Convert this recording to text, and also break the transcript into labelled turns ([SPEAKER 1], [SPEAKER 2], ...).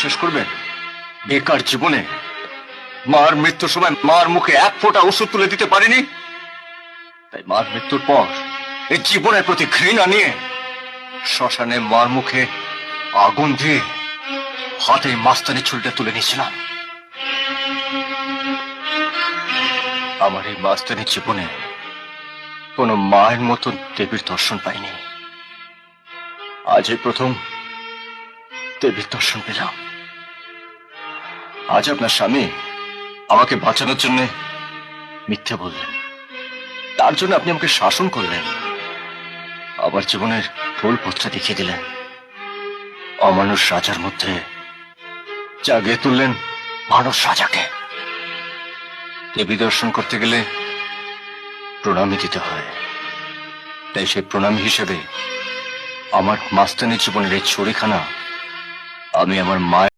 [SPEAKER 1] বিশ্বাস করবেন, বেকার জীবনে মার মৃত্যুর সময় মার মুখে এক ফোঁটা ওষুধ তুলে দিতে পারিনি, তাই মার মৃত্যুর পর এই জীবনের প্রতি ঘৃণা নিয়ে শ্মশানে মার মুখে আগুন দিয়ে হাতে মাস্তানি ছুরিটা তুলে নিয়েছিলাম। আমার এই মাস্তানি জীবনে কোনো মায়ের মতো দেবীর দর্শন পাইনি, আজ এই প্রথম দেবীর দর্শন পেলাম। আজ আপনার স্বামী আমাকে বাঁচানোর জন্য মিথ্যে বললেন, তার জন্য আপনি আমাকে শাসন করলেন, আবার জীবনের ফুল পথটা দেখিয়ে দিলেন। অমানুষ রাজার মধ্যে জাগিয়ে তুললেন মানুষ রাজাকে। দেবী দর্শন করতে গেলে প্রণামী দিতে হয়, তাই সেই প্রণামী হিসেবে আমার মাস্তানি জীবনের এই ছড়িখানা আমি আমার মায়ের